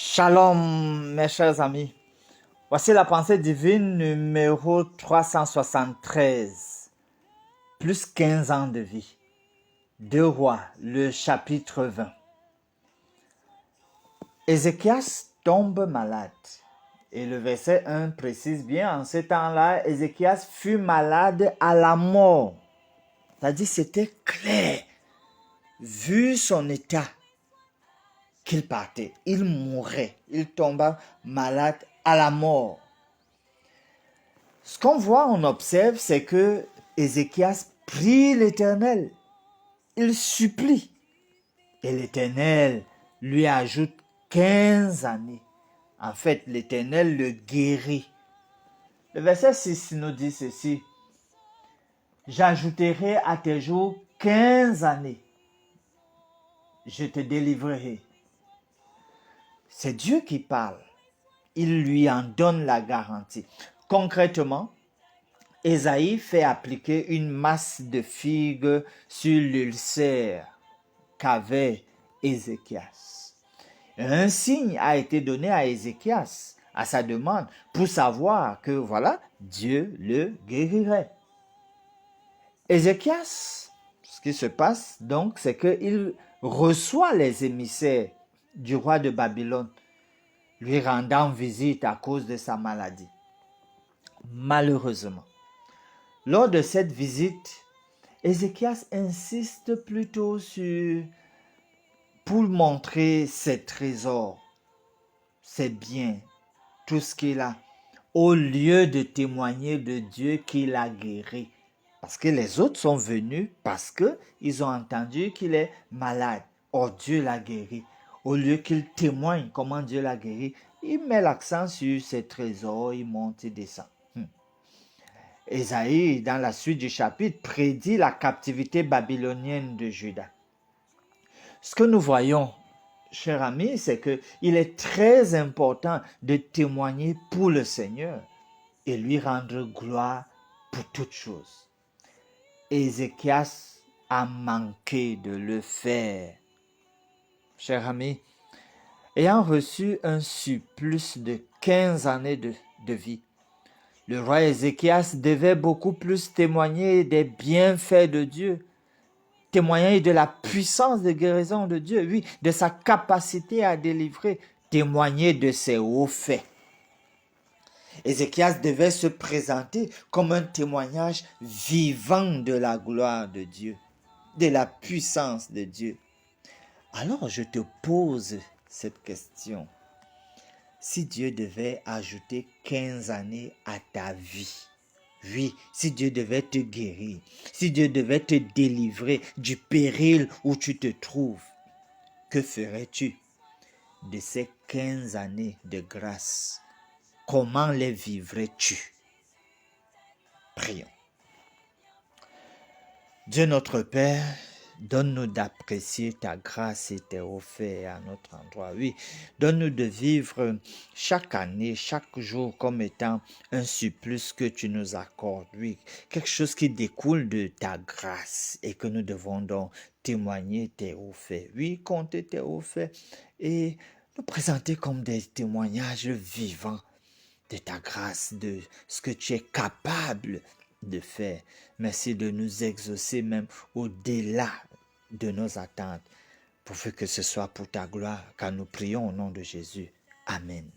Shalom, mes chers amis. Voici la pensée divine numéro 373. Plus 15 ans de vie. 2 Rois, le chapitre 20. Ézéchias tombe malade. Et le verset 1 précise bien, en ce temps-là, Ézéchias fut malade à la mort. C'est-à-dire, c'était clair, vu son état, qu'il partait, il mourait, il tomba malade à la mort. Ce qu'on voit, on observe, c'est que Ézéchias prie l'Éternel, il supplie, et l'Éternel lui ajoute 15 années. En fait, l'Éternel le guérit. Le verset 6 nous dit ceci: j'ajouterai à tes jours 15 années, je te délivrerai. C'est Dieu qui parle. Il lui en donne la garantie. Concrètement, Ésaïe fait appliquer une masse de figues sur l'ulcère qu'avait Ézéchias. Un signe a été donné à Ézéchias à sa demande pour savoir que voilà, Dieu le guérirait. Ézéchias, ce qui se passe donc, c'est qu'il reçoit les émissaires du roi de Babylone, lui rendant visite à cause de sa maladie. Malheureusement, lors de cette visite, Ézéchias insiste plutôt pour montrer ses trésors, ses biens, tout ce qu'il a, au lieu de témoigner de Dieu qui l'a guéri. Parce que les autres sont venus parce qu'ils ont entendu qu'il est malade. Or, Dieu l'a guéri. Au lieu qu'il témoigne comment Dieu l'a guéri, il met l'accent sur ses trésors, il monte et descend. Ésaïe, dans la suite du chapitre, prédit la captivité babylonienne de Juda. Ce que nous voyons, chers amis, c'est qu'il est très important de témoigner pour le Seigneur et lui rendre gloire pour toutes choses. Ézéchias a manqué de le faire. Chers amis, ayant reçu un surplus de 15 années de vie, le roi Ézéchias devait beaucoup plus témoigner des bienfaits de Dieu, témoigner de la puissance de guérison de Dieu, oui, de sa capacité à délivrer, témoigner de ses hauts faits. Ézéchias devait se présenter comme un témoignage vivant de la gloire de Dieu, de la puissance de Dieu. Alors je te pose cette question. Si Dieu devait ajouter 15 années à ta vie, oui, si Dieu devait te guérir, si Dieu devait te délivrer du péril où tu te trouves, que ferais-tu de ces 15 années de grâce? Comment les vivrais-tu? Prions. Dieu notre Père, donne-nous d'apprécier ta grâce et tes hauts faits à notre endroit. Oui, donne-nous de vivre chaque année, chaque jour comme étant un surplus que tu nous accordes. Oui, quelque chose qui découle de ta grâce et que nous devons donc témoigner tes hauts faits. Oui, compter tes hauts faits et nous présenter comme des témoignages vivants de ta grâce, de ce que tu es capable de faire. Merci de nous exaucer même au-delà de nos attentes, pourvu que ce soit pour ta gloire, car nous prions au nom de Jésus. Amen.